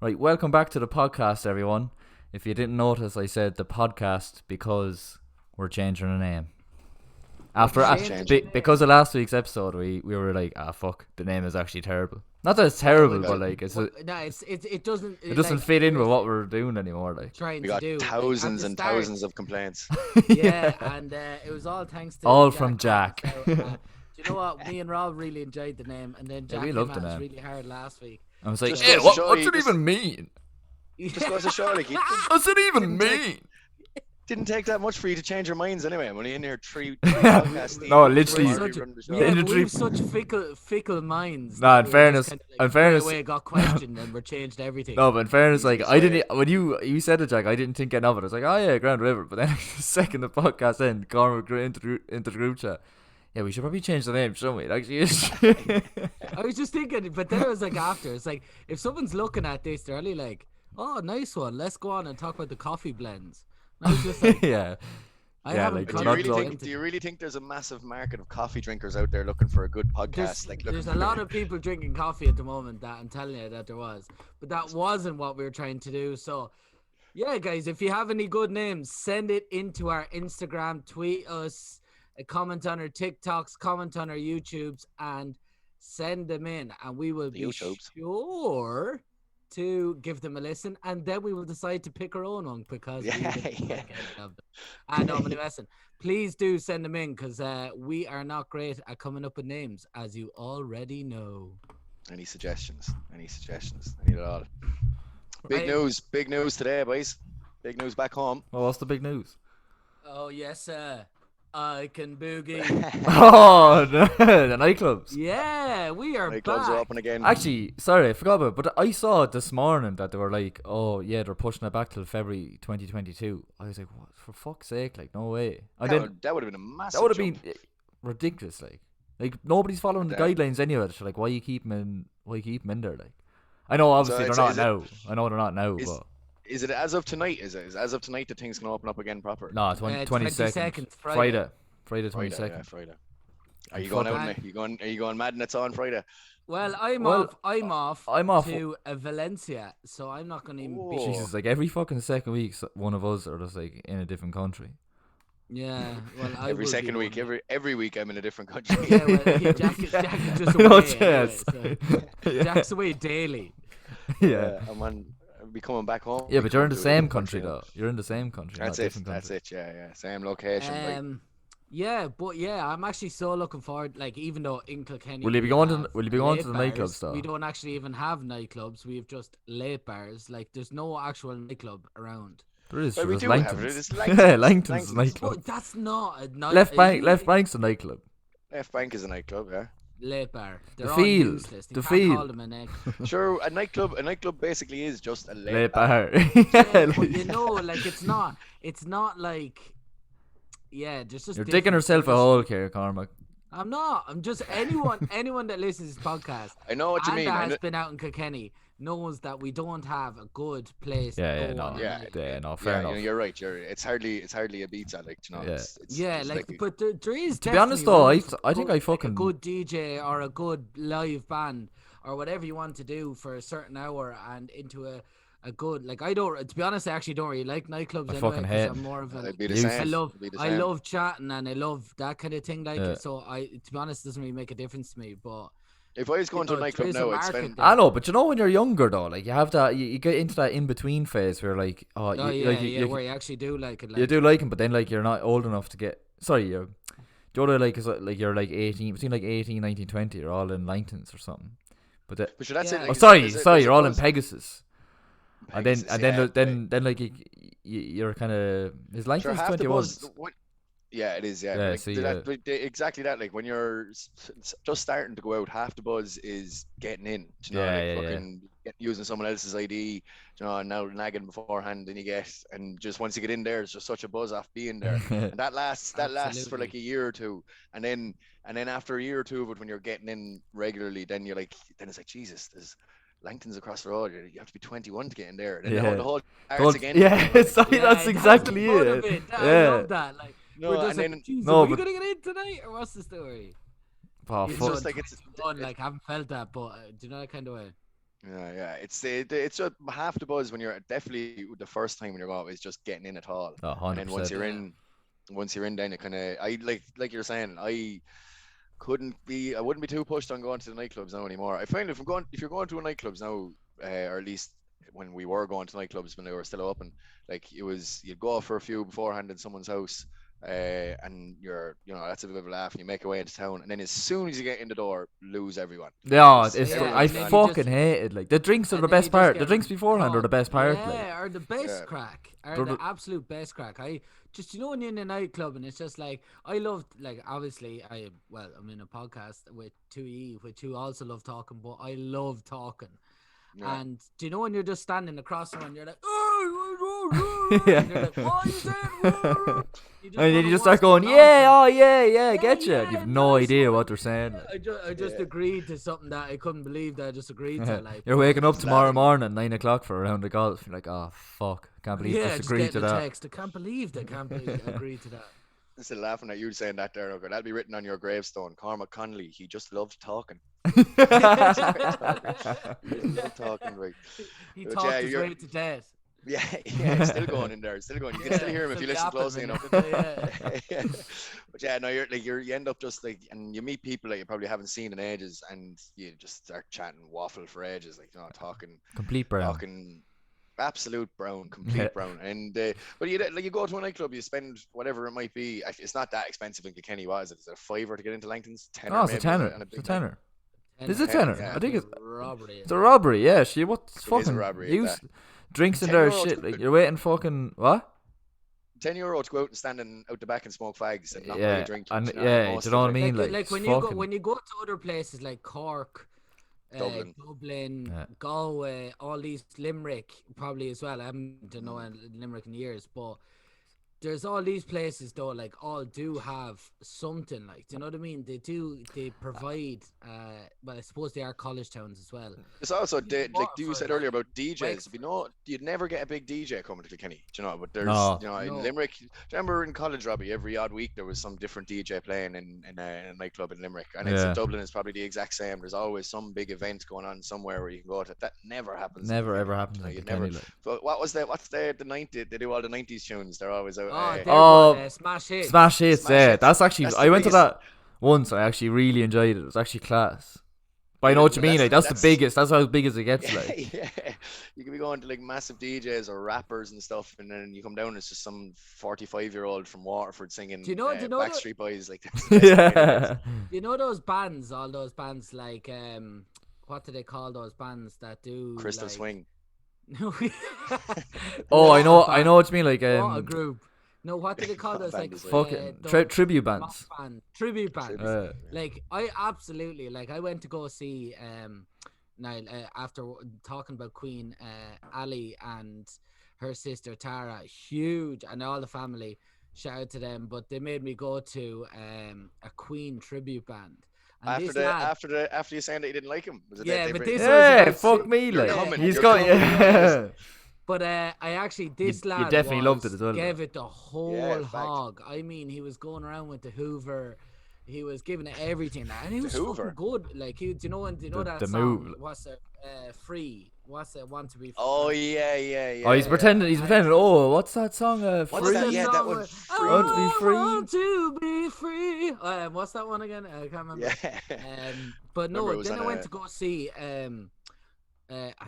Right, welcome back to the podcast, everyone. If you didn't notice, I said the podcast because we're changing the name. Because of last week's episode, we were like, fuck, the name is actually terrible. Not that it's terrible, but like it doesn't fit in with what we're doing anymore. Like trying we to got do thousands like, and thousands of complaints. and it was all thanks to all Jack from Jack. Do you know what? Me and Rob really enjoyed the name, and then Jack we came loved at the us name. really hard last week. I was like, Just hey, goes to show what's you it just- even mean? Just goes to show, like, What's it even mean? didn't take that much for you to change your minds anyway. I'm only in here three podcasts deep. No, literally- We're already running the show. Yeah, In the but tree- we've such fickle minds. Nah, that in we fairness- just kinda, in like, fairness- straight away got questioned and we changed everything. No, but in fairness, like Jesus, I didn't. When you said it, Jack, I didn't think anything of it. I was like, oh yeah, Grand River. But then the second the podcast ended, Cormac into the group chat. Yeah, we should probably change the name, shouldn't we? It actually is. I was just thinking, but then it was like after. It's like if someone's looking at this, they're only like, "Oh, nice one. Let's go on and talk about the coffee blends." And I was just like, yeah. I Yeah, haven't like, Do we're you, not really talking- think, do you really think there's a massive market of coffee drinkers out there looking for a good podcast? There's a lot of people drinking coffee at the moment. That I'm telling you that there was, but that wasn't what we were trying to do. So, yeah, guys, if you have any good names, send it into our Instagram, tweet us, comment on our TikToks, comment on our YouTubes, and send them in, and we will The be YouTubes. sure to give them a listen, and then we will decide to pick our own one because we Yeah, didn't yeah. like any of them. And no, but listen, please do send them in because we are not great at coming up with names, as you already know. Any suggestions? I need it all. Big news today, boys. Big news back home. Well, what's the big news? Oh yes, I can boogie. Oh, the nightclubs. Yeah, we are Nightclubs back. are open again. Actually, sorry, I forgot about it, but I saw it this morning that they were like, oh, yeah, they're pushing it back till February 2022. I was like, what? For fuck's sake, like, no way. that would have been a massive That would have jump. been ridiculous, like nobody's following the Yeah. guidelines anyway. So, like, why you keep them in there, like? I know, obviously, So they're not is now. I know they're not now, is- but... Is it as of tonight? Is as of tonight that things can open up again proper? No, 22nd. 22nd, Friday. Friday Friday, 22nd. yeah, Friday. Are And you going fuck out? it. Are you going mad and it's on Friday? Well, Well, I'm off. I'm off. to Valencia, so I'm not going to even be. Oh. Jesus, like, every fucking second week, one of us are just, like, in a different country. Yeah, well, I Every will second be week, one. every week I'm in a different country. Yeah, well, yeah, Jack is just No away. chance. Anyway, so Yeah. Jack's away daily. Yeah. I'll be coming back home. Yeah, Be but you're in coming the to a same different country, now. though. You're in the same country, That's not a it. different That's country. it. Yeah. Same location. like, Yeah, but yeah, I'm actually so looking forward. Like, even though in Kilkenny, Will you be we going to- have will you be going to late the nightclubs, bars, though? We don't actually even have nightclubs. We have just late bars. Like, there's no actual nightclub around. There is. Well, Sure, we there's do have it. Langton's. It's Yeah, Langton's. Langton's Langton's. nightclub. But that's not a night. Left Bank's a nightclub. Left Bank is a nightclub. Yeah. Late bar. They're The all Field. useless. You The can't Field. call them a night. Sure, a nightclub basically is just a Late bar. bar. Yeah, Yeah, but like- you know, like it's not like, yeah, there's just You're digging different yourself a things. hole, here, Cormac. I'm not. I'm just anyone that listens to this podcast I know what you and mean. that I has know- been out in Kilkenny knows that we don't have a good place. to Yeah, go no, on a Yeah. night. yeah, no, fair enough. You're right. It's hardly a pizza, like, you know. Yeah. Yeah, it's like, but there is. To be honest, definitely though, one I for think good- I like fucking- a good DJ or a good live band or whatever you want to do for a certain hour and into a good, like, I don't. To be honest, I actually don't really like nightclubs. I anyway, fucking 'cause hate I'm more of a. It'd be the You- same. I love It'd be the I same. love chatting and I love that kind of thing. Like, Yeah. so to be honest, it doesn't really make a difference to me. But If I was going to a know, there nightclub is a now, I'd market spend. there. I know, but you know when you're younger though, like you have that, you get into that in between phase where like, oh you, yeah, like, yeah, you, where you actually do like it. Like, you do like him, but then like you're not old enough to get. Sorry, you're. The other like is like you're like 18, between like 18, 19, 20. You're all in Langtons or something. But the, But sure, that's Yeah. it. oh, like, sorry, there's a- sorry, there's a you're all in buzz. Pegasus. Pegasus, And then yeah, then like you're kind of is Sure, Langton's half the 21. buzz. Yeah, it is. Yeah, Yeah, like, see, exactly that. Like when you're just starting to go out, half the buzz is getting in. You know, Yeah, like yeah, yeah. fucking using someone else's ID. You know, and now nagging beforehand, and you get, and just once you get in there, it's just such a buzz off being there, and that lasts for like Absolutely. a year or two, and then after a year or two of it, when you're getting in regularly, then it's like, Jesus, there's Langton's across the road. You have to be 21 to get in there. Then Yeah. the whole Don't- starts again. yeah, it's like, Yeah, that's exactly the fun of it. I Yeah. love that. Like, No, we're just and like, then Jesus, No, are you but- gonna get in tonight, or what's the story? Oh, Even It's though fuck. just like it's- 21, like, I haven't felt that, but do you know that kind of way? Yeah. It's just half the buzz when you're definitely the first time when you're going out is just getting in at all, Oh, and then 100%. once you're in, then it kind of I like you're saying I wouldn't be too pushed on going to the nightclubs now anymore. I find if you're going to a nightclubs now, or at least when we were going to nightclubs when they were still open, like you'd go for a few beforehand in someone's house, and that's a bit of a laugh, and you make your way into town, and then as soon as you get in the door, lose everyone. Yeah, Just it's Yeah, I and then you fucking just- hate it. Like the drinks are and the then you best just part. get The drinks beforehand are the best part. Yeah, Like are the best Yeah. crack. Are But the the- absolute best crack. I just in a nightclub and it's just like I love like obviously I'm in a podcast with 2E, which you also love talking, but I love talking. Yeah. And do you know when you're just standing across someone, you're like, and Yeah. you're like, what are you saying? and then wanna you just start watch going, the yeah, nonsense. oh yeah, Yeah, get you. yeah, You've no nice idea one. what they're saying. I just Yeah. agreed to something that I couldn't believe that I just agreed to. Like You're waking up Just tomorrow laughing. morning, 9 o'clock for a round of golf. You're like, oh fuck, can't believe yeah, just just agreed getting to a that. text. I can't believe they can't believe agreed to that. I'm still laughing at you saying that there. Okay, that'll be written on your gravestone. Cormac Connolly, he just loved talking. He just loved talking, right? He But talked yeah, his you're- way to death. Yeah, still going in there, still going. You can still hear him if you listen closely enough. Yeah. Yeah. But yeah, no, you end up just like, and you meet people that you probably haven't seen in ages, and you just start chatting waffle for ages, like talking, Complete brown. absolute brown, complete Yeah. brown. And but you go to a nightclub, you spend whatever it might be. It's not that expensive in Kilkenny, was it? Is it a fiver to get into Langton's? Tenner, Oh, it's a maybe, tenner. on a It's a big night? tenner. Is And it tenner? Yeah. I think it's robbery. a robbery. Yeah, what's It is a fucking robbery, use that. drinks in 10 there euro shit. to- Like you're waiting fucking what? €10 to go out and stand out the back and smoke fags and not buy Yeah, a drink. and you know, yeah, most do you know of what I it. mean? Like Like when fucking- you go to other places like Cork, Dublin, Yeah. Galway, all these Limerick probably as well. I haven't been to Limerick in years, but there's all these places though, like all do have something, like, do you know what I mean? They provide well, I suppose they are college towns as well. It's also like you Waterford, said earlier about like, DJs. You'd never get a big DJ coming to Kilkenny, do you know? But there's, No. in No. Limerick. Do you remember in college, Robbie? Every odd week there was some different DJ playing in a nightclub in Limerick, and it's Yeah. in Dublin. It's probably the exact same. There's always some big event going on somewhere where you can go to. That never happens. in Never Kilkenny. ever happens No, in you'd Kilkenny. never. Like. But what's the 90s? They do all the 90s tunes. They're always out. Oh, they're Oh, good, Smash Hits. Smash hits, Smash yeah. Hits. That's actually That's I the went to biggest- that once. I actually really enjoyed it. It was actually class. But I know what you But mean. Like that's the that's- biggest. That's how big as it gets. Like Yeah, you can be going to like massive DJs or rappers and stuff, and then you come down, it's just some 45-year-old from Waterford singing Do you know that- Backstreet Boys. Like, that's the best kind of yeah. You know those bands, all those bands like what do they call those bands that do Crystal like... Swing. Oh, I know. What I know what you mean. Like What a um, group. No, what do they call What those? band Like is it? fucking those tribute rock bands. tribute bands. Uh, Like I absolutely like. I went to go see now after talking about Queen, Ali and her sister Tara, huge, and all the family. Shout out to them, but they made me go to a Queen tribute band. And this lad, After you saying that you didn't like him, was it Yeah, that but they this bring- was yeah, about fuck si- me. You're Like coming, he's you're got. coming. Yeah. but I actually this you lad definitely loved it was- as well, Gave though. it the whole Yeah, fact. hog. I mean, he was going around with the Hoover. He was giving it everything, and he was Hoover? fucking good. Like, do you know that the song? move. What's it? Free. What's it? Want to be? Free? Oh yeah. Oh, he's yeah. pretending. He's pretending. Oh, what's that song? What's Free. that? Yeah, that song one. where, Free. Want to be I free? want to be free. What's that one again? I can't remember. Yeah. But Remember it no, was then on I went a- to go see. I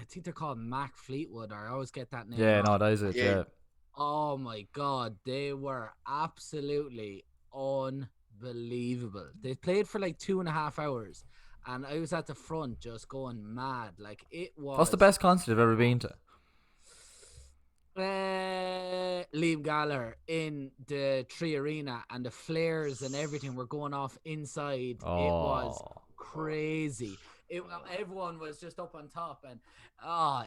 think they're called Mac Fleetwood. I always get that name. Yeah, wrong. no, that is it. Yeah. Yeah. Oh my god, they were absolutely unbelievable. They played for like 2.5 hours, and I was at the front just going mad. Like it was. What's the best concert you've ever been to? Liam Gallagher in the Tree Arena, and the flares and everything were going off inside. It was Oh. crazy. Everyone was just up on top, and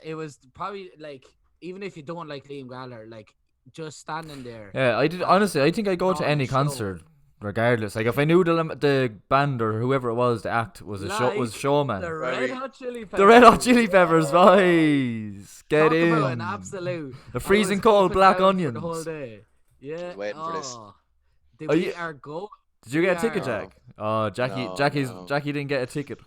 it was probably like, even if you don't like Liam Gallagher, like just standing there. Yeah, I did. Honestly, I think I go to Oh, any show. concert, regardless. Like if I knew the band or whoever it was, the act was Like showman. The Right. Red Hot Chili Peppers. The Red Hot Chili Peppers, boys, get Talk in. about an absolute. The I freezing was cold up and black down for onions. the whole day. Yeah. Waiting for this. Did Are we you- are go? Did you get a Yeah. ticket, Jack? Oh, Jackie, No, Jackie no. didn't get a ticket.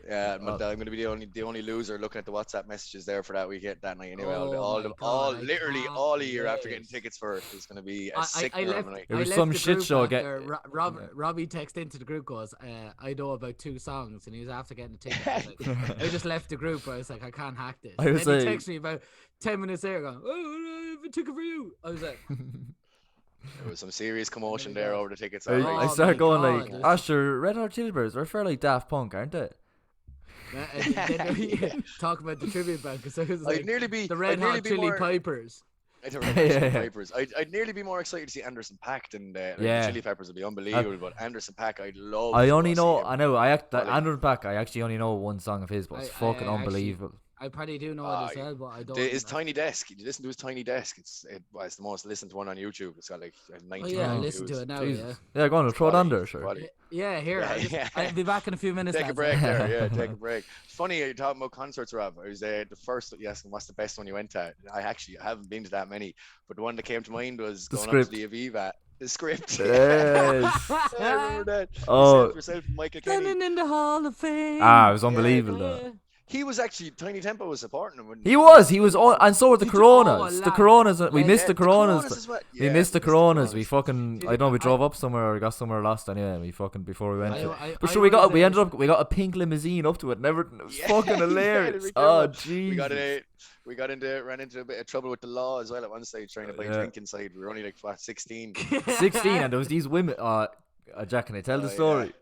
Yeah, I'm going to be the only loser looking at the WhatsApp messages there for that weekend that night. Anyway, Oh my God, I literally can't all year after getting wait. tickets for it is going to be a sickener of a night. It I was left some the shit group show after yeah. Robbie texted into the group goes, I know about 2 songs, and he was after getting a ticket. I, was like, I just left the group. I was like, I can't hack this. I And was then he like- texted me about 10 minutes later going, oh, I have a ticket for you. I was like, There was some serious commotion my there God. over the tickets. I, All I right. Oh started my going God, like, there's- Asher, Red Hot Chili Peppers, they're fair like Daft Punk, aren't they? and then talk about the tribute band because I was like, I'd nearly be the Red I'd nearly Hot be Chili more, Pipers. I'd, Red Hot Chili Yeah. Peppers. I'd nearly be more excited to see Anderson .Paak than the Yeah. Chili Peppers would be unbelievable. But Anderson .Paak, I'd love. I to only go see know, him. I know, Well, Andrew Pack, I actually only know one song of his, but it's I fucking actually- unbelievable. I probably do know it as well, but I don't. His Tiny Desk. You listen to his Tiny Desk. It's the most listened to one on YouTube. It's got like 19 Oh yeah, I million listen to views. it now. Jesus. Yeah, go on, we'll throw it on there, sure. Quality. Yeah, here. Yeah, I'll be back in a few minutes. Take a lads. break there. Yeah, take a break. It's funny you're talking about concerts, Rob. I was the first. Yes, what's the best one you went to? I haven't been to that many, but the one that came to mind was The going Script. up to the Aviva. The Script. Yes. I remember that. Oh. Yourself and Michael Kenny. Standing in the Hall of Fame. Ah, it was unbelievable, though. Yeah. He was actually Tiny Tempo was supporting him. He was on, and so were the Did you- oh, Coronas. The lad. Coronas, we Yeah, missed the Coronas. as well. We Yeah, missed the Coronas. We fucking, Did I don't know, we I- drove up somewhere or got somewhere lost anyway. We fucking, before we went to But sure, we ended up, we got a pink limousine up to it and everything. It was Yeah, fucking yeah, hilarious. we Oh, drove. jeez. Ran into a bit of trouble with the law as well at one stage trying to buy Yeah. drink inside. We were only like 16. 16, and there was these women. Jack, can I tell the Oh, story?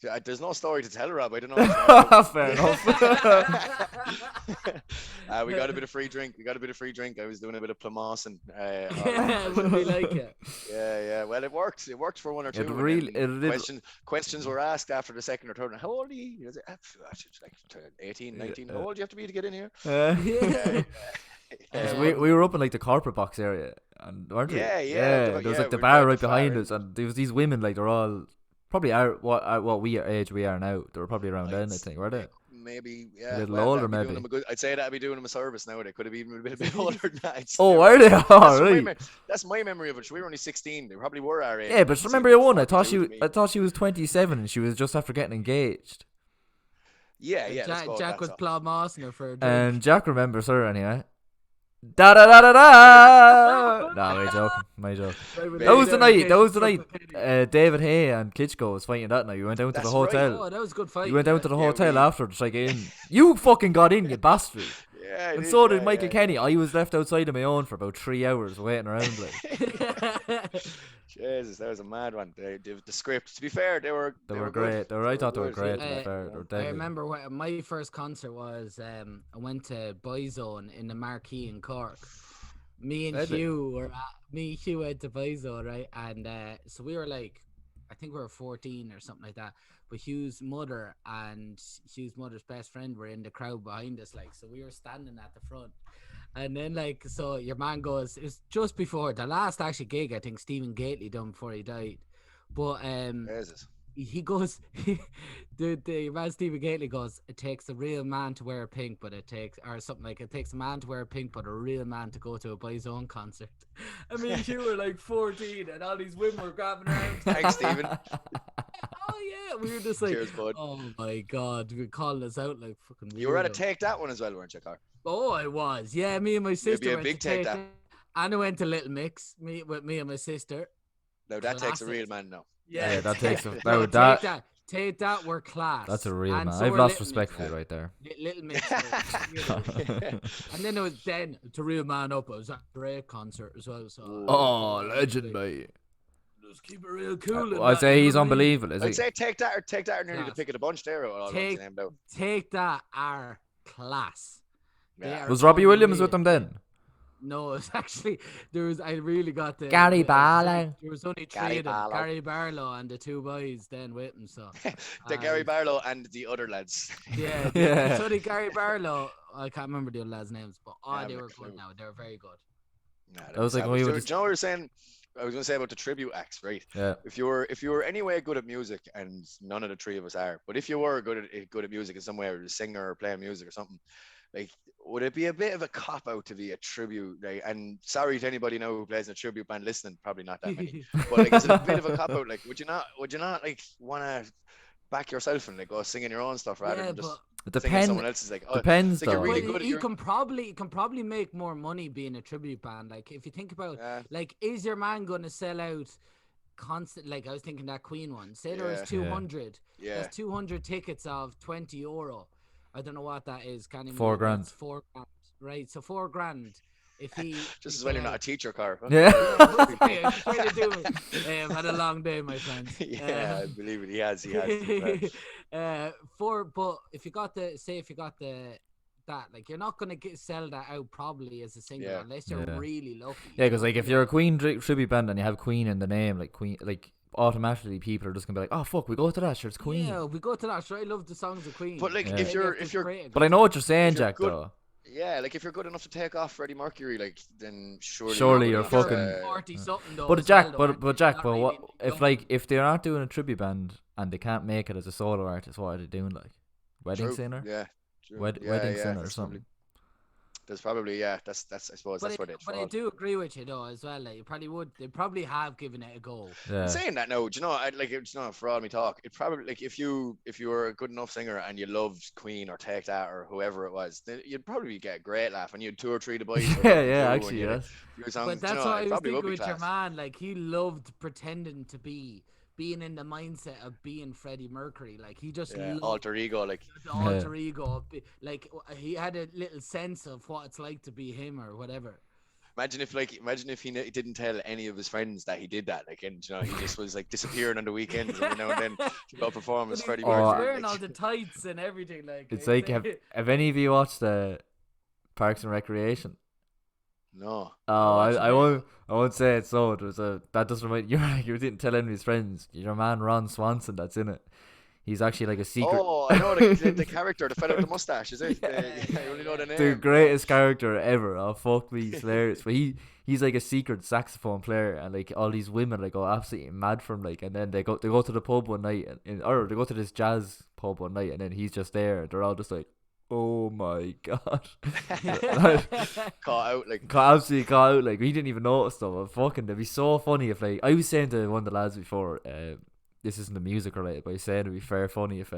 Yeah, there's no story to tell, Rob. I don't know. Fair enough. We got a bit of free drink. I was doing a bit of Plamason. Yeah, wouldn't be like it. Yeah. Well, it worked. It worked for one or two. It and really- then it did- questions were asked after the second or third. How old are you? I was like 18, 19. How old do you have to be to get in here? Yeah. Yeah. we were up in like the corporate box area, and weren't we? Yeah. There was like the we're bar quite right far behind in. us, and there was these women like they're all probably what age we are now. They were probably around then, I think, were they? Maybe, yeah. A little well, older, that'd be doing maybe. them a good- I'd say that'd be doing them a service now. They could have even been a bit older than that. Oh, are they? That's, Oh, my, right. me- that's my memory of it. We were only 16. They probably were our age. Yeah, but Same remember your one. I 42 to me. thought she was 27, and she was just after getting engaged. Yeah. Let's Jack, go with Jack that, was so. Plow Mossner for a drink. And Jack remembers her anyway. Da da da da da. Nah, my joke. That was the night. That was the night. David Hay and Klitschko was fighting that night. We went down to That's the hotel. Oh, that was a good fight. You went down to the Yeah, hotel we- after to try get in. You fucking got in, you bastard. Yeah, And so did yeah, Michael yeah. Kenny. I was left outside on my own for about 3 hours waiting around. Like Jesus, that was a mad one. The script. To be fair, they were they were good. great. I thought they were good. great. To be Uh, fair, they were I deadly. remember my first concert was I went to Boyzone in the Marquee in Cork. Me and Deadly. Hugh went to Boyzone, right? And so we were like, I think we were 14 or something like that. But Hugh's mother and Hugh's mother's best friend were in the crowd behind us, like, so we were standing at the front. And then, like, so your man goes, it was just before the last actually gig I think Stephen Gately done before he died. But Jesus. he goes, the man Stephen Gately goes, it takes a real man to wear pink, but it takes, or something like, it takes a man to wear pink, but a real man to go to a Boy's Own concert. I mean, you were like 14, and all these women were grabbing around. Thanks, Stephen. Oh yeah, we were just like, Cheers, bud. oh my god, we calling us out like fucking. You were at a weirdos. Take That one as well, weren't you, Car? Oh, I was. Yeah, me and my sister a went big to Take Take That. That. Anna went to Little Mix. Me and my sister. No, that takes a Classic. real man now. Yeah, that takes a, No, that Take That were class. that's a real And man. so I've were lost Little respect Mix. for you right there. Little Mix. And then it was to real man up. I was at the Drake concert as well. So Oh, legend, mate. just keep it real cool. and I'd that, say you he's know what I mean? unbelievable, is I'd he? say Take That or nearly the Class. pick of the bunch there. All the ones Take- named out. Take That are class. They Yeah. are Was Robbie Williams with unreal. them then? No, it's actually I really got the Gary the- Barlow. There was only Gary three of them, Barlow. Gary Barlow and the two boys then with him. So The Gary and- Barlow and the other lads. yeah, Yeah. So the Gary Barlow, I can't remember the other lads' names, but Yeah, they I'm were a good clue. now. They were very good. Nah, I was like, savage. when we were Do just- you know what you were saying? I was going to say about the tribute acts, right? Yeah. If you were anyway good at music, and none of the three of us are, but if you were good at music in some way, or a singer or playing music or something, like, would it be a bit of a cop out to be a tribute? Like, and sorry to anybody now who plays in a tribute band listening, probably not that many. But like, is it a bit of a cop out? Like, would you not like want to back yourself and like go singing your own stuff rather Yeah, than just It singing someone else's. Like, oh, depends like you're though. really Well, good at you your. can probably make more money being a tribute band. Like if you think about, Yeah, like, is your man gonna sell out constant? Like I was thinking that Queen one. Say there was Yeah. 200. yeah. That's 200 tickets of €20. I don't know what that is. Can't even. 4 remember. grand. It's 4 grand, right? So 4 grand. If he Just as well you're not a teacher, Car. Yeah. yeah, trying to do it. Had a long day, my friend. Yeah, I believe it. He has. But if you got that, like you're not gonna sell that out probably as a single Yeah. unless you're Yeah. really lucky. Yeah, because like if you're a Queen tribute band and you have Queen in the name, like Queen, like automatically people are just gonna be like, oh fuck, we go to that. Sure, it's Queen. Yeah, we go to that. Sure, I love the songs of Queen. But like, Yeah. if you're But I know what you're saying, If you're Jack. good- Though. yeah, like if you're good enough to take off Freddie Mercury, like then surely Surely good you're enough to, fucking- 40 something though. But as Jack, well, though, but Jack, not but what really if young. like if they're not doing a tribute band and they can't make it as a solo artist? What are they doing? Like wedding True, singer, Yeah. True. wedding yeah, singer or that's something. There's probably that's I suppose that's where they But I fall. do agree with you though as well. Like you probably would. They probably have given it a go. Yeah. Saying that now, do you know? Like it's not for all me talk. It probably like if you were a good enough singer and you loved Queen or Take That or whoever it was, then you'd probably get a great laugh and you'd 2 or 3 the boys. Yeah, actually, yes. But that's what I was thinking with your man. Like he loved pretending to being in the mindset of being Freddie Mercury. Like he just loved alter ego, like the alter ego. Like he had a little sense of what it's like to be him or whatever. imagine if he didn't tell any of his friends that he did that, like, and you know, he just was like disappearing on the weekends every now and then to go perform as Freddie Oh, Mercury. Wearing like- all the tights and everything. Like It's like have any of you watched Parks and Recreation? No. Oh, watched I it. won't say it. So it was that does remind you didn't tell any of his friends. Your man Ron Swanson that's in it. He's actually like a secret. Oh, I know the character, the fella with the mustache, is it? I only know the name. The greatest character ever. Oh fuck me, he's hilarious. But he's like a secret saxophone player, and like all these women like go absolutely mad for him. Like, and then they go to the pub one night, or they go to this jazz pub one night, and then he's just there. They're all just like, oh my god, Caught out like. absolutely caught out. Like we didn't even notice them. But fucking, it'd be so funny if like I was saying to one of the lads before. This isn't the music related, but I said it'd be fair funny if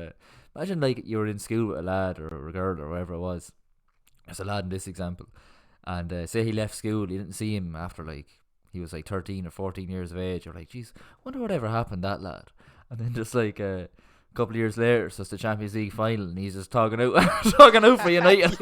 imagine like you were in school with a lad or a girl or whatever it was. There's a lad in this example, and say he left school, you didn't see him after like he was like 13 or 14 years of age. You're like, geez, wonder whatever happened to that lad. And then just like a couple of years later, so it's the Champions League final, and he's just talking out for United.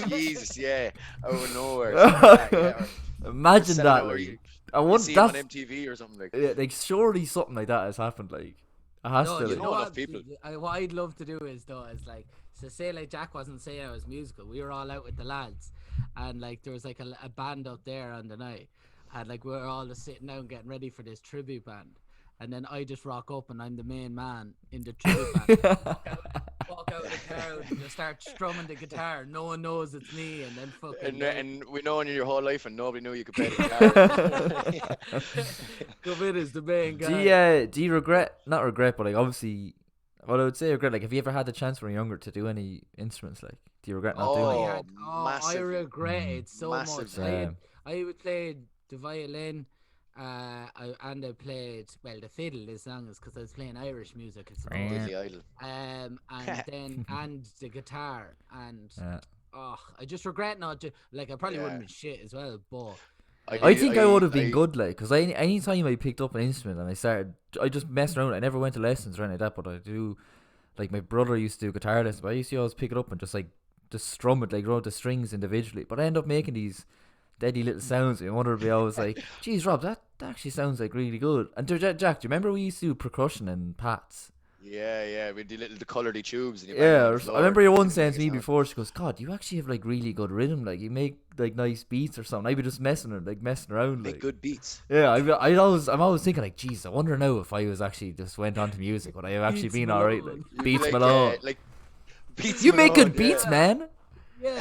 Jesus, yeah, out of nowhere. Yeah, Imagine selling that. out, or Like, you I want see him on that. MTV or something like. Yeah, like surely something like that has happened. Like it has No, to. you Like. know know enough what? people. What I'd love to do is like, so say like Jack wasn't saying I was musical. We were all out with the lads, and like there was like a band up there on the night, and like we were all just sitting down getting ready for this tribute band, and then I just rock up and I'm the main man in the tribute band. Walk out of the crowd and just start strumming the guitar. No one knows it's me, and then fucking. And we known you your whole life, and nobody knew you could play the guitar. Come in as the main guy. Do you regret? Not regret, but like obviously, well, I would say regret. Like, have you ever had the chance when you're younger to do any instruments? Like, do you regret not doing Oh, it? I massive. regret it so Massive. much. Same. I would play the violin, and I played the fiddle as long as because I was playing Irish music. I suppose. Billy Idol. And then and the guitar and Yeah. I just regret not to like I probably wouldn't Yeah. be shit as well, but I think I would have been good, like, because any time I picked up an instrument and I just messed around. I never went to lessons or anything like that, but I do. Like my brother used to do guitar lessons, but I used to always pick it up and just strum it, like wrote the strings individually. But I end up making these deadly little sounds. And my mother would be always like, "Geez, Rob, that actually sounds like really good." And Jack, do you remember we used to do percussion and pats? Yeah, we do the coloured tubes. And you Yeah, bang on the I floor remember your and one make saying a to me sound. before, she goes, "God, you actually have like really good rhythm. Like you make like nice beats or something." I'd be just messing around. Make Like, good beats. yeah, I'm always thinking like, geez, I wonder now if I was actually just went on to music, would I have actually Beats been alright? Malone. Like Beats like, Malone. like Beats You make Malone, good beats, yeah. man. yeah,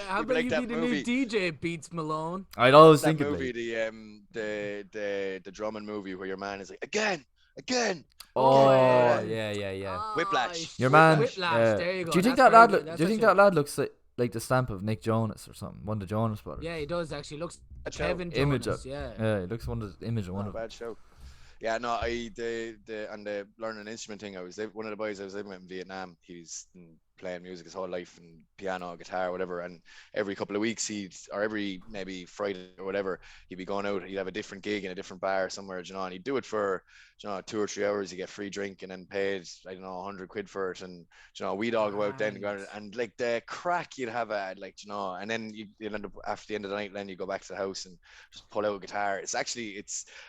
how You'd be about like you that be the movie. new DJ Beats Malone? I'd always That think of movie, like, the Drummond movie where your man is like again. oh yeah. yeah. Whiplash. Your man. Whiplash, yeah. there you go. Do you think That's that lad? very good. Do you think that lad looks like the stamp of Nick Jonas or something? One of the Jonas brothers. Yeah, he does actually. Looks Bad show. Kevin Image Jonas, of- yeah. Yeah, he looks one of the image of one Not a of them. bad show. Yeah, no, the learning an instrument thing. One of the boys I was living with in Vietnam. He's playing music his whole life and piano, guitar, whatever. And every couple of weeks, or every maybe Friday or whatever, he'd be going out. He'd have a different gig in a different bar somewhere, and he'd do it for 2 or 3 hours. You get free drink and then paid, I don't know, 100 quid for it. And we'd all go out then and Right. like the crack you'd have at like and then you'd end up after the end of the night. Then you go back to the house and just pull out a guitar.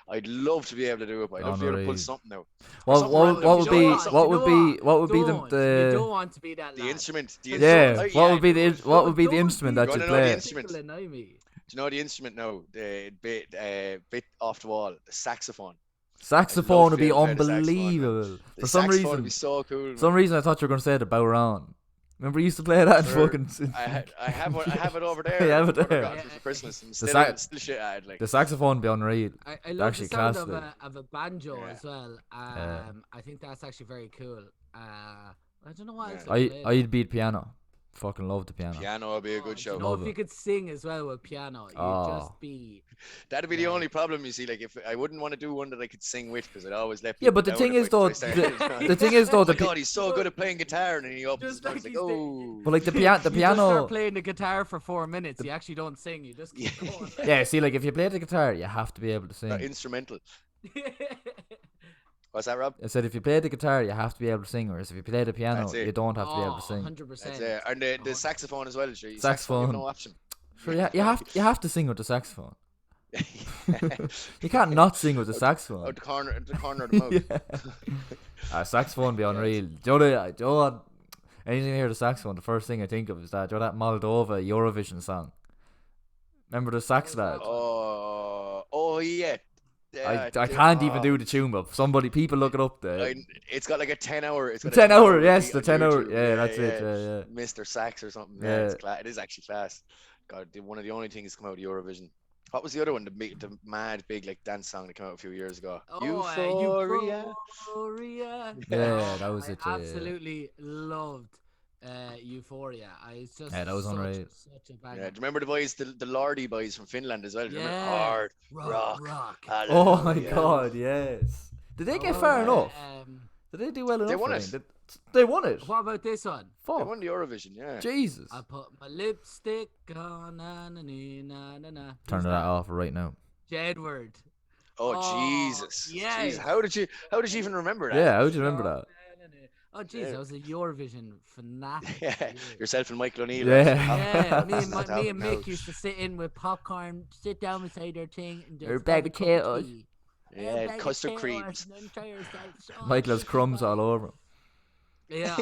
I'd love to be able to do it, but I'd love to be able to pull Unreal. something out. What something what random, what you would know be what? Do what you would know be what would be Don't. You don't the want to be that The lad. instrument. yeah Oh, what would be yeah. what would be the Don't instrument be that You you wanna know the play? instrument? People annoy me. Do you know the instrument now? The bit off the wall, the saxophone. Saxophone would to be be able to play the saxophone, man. unbelievable. The For some saxophone would be reason, so cool. some Man. reason I thought you were gonna say the Bowron. Remember you used to play that in Sure. fucking. I have it over there. You have My it mother there. got it for Christmas, and The still shit at it, like. The saxophone would be unreal. I love Actually the sound class, like. of a banjo Yeah. as well. Yeah. I think that's actually very cool. I don't know what else Yeah. I played. I'd beat piano. Fucking love the piano. Piano would be a good Do show. you know Love if it. you could sing as well with piano, you'd Oh. just be. That'd be the Yeah. only problem, you see. Like, if I wouldn't want to do one that I could sing with, because I'd always let Yeah, people but the down thing if is though, I started, the thing is though, oh the my god, he's so good at playing guitar, and then he opens his Just mouth, like like, he's oh. but like the You just piano. start playing the guitar for 4 minutes. You actually don't sing. You just keep going. Yeah, see, like if you play the guitar, you have to be able to sing. Instrumental. What's that, Rob? I said if you play the guitar, you have to be able to sing, whereas if you play the piano, That's it. you don't have to be able to Oh, sing. 100%. That's it. And the saxophone as well. Sure. You Saxophone. have no option. Sure, you have to sing with the saxophone. You can't not sing with the saxophone. Out the corner of the mouth. Yeah. Saxophone be unreal. Do you know what? Anything you hear the saxophone, the first thing I think of is that, do you know that Moldova Eurovision song? Remember the sax lad? Oh yeah. I can't even do the tune, but people look it up there. It's got like a 10-hour. It's got a 10 hour, 10-hour yes, repeat the on 10-hour. YouTube. Yeah, that's it. Yeah. Mr. Sax or something. Yeah. Yeah, it's it is actually class. God, one of the only things to come out of Eurovision. What was the other one? The mad big like dance song that came out a few years ago. Oh, Euphoria. Euphoria. Yeah, that was I it, yeah. absolutely loved Euphoria. It's just Yeah, that was unreal. such a Yeah, banger. do you remember the boys, the Lordy boys from Finland as well? Do you remember? Yeah. Hard rock. Oh my Hallelujah. god, yes. Did they get Oh, far enough? um, Did they do well enough? They won I it. think? They won it. What about this one? They Fuck. won the Eurovision, yeah. Jesus. I put my lipstick on, na na na na na. Turn Who's that off right now. Jedward. Oh, Oh, Jesus. yes. Jeez, how did you even remember that? Yeah, how do you remember that? Oh, jeez, I was a Eurovision fanatic. Yeah, for years. yourself and Michael O'Neill. Yeah. Yeah, me and That's me and how it Mick used to sit in with popcorn, sit down beside their thing, and just Or have bag a of cup potatoes. tea. Yeah, A bag of custard potatoes creams. and then try yourself. Oh, Michael has shit, crumbs man. all over him. Yeah,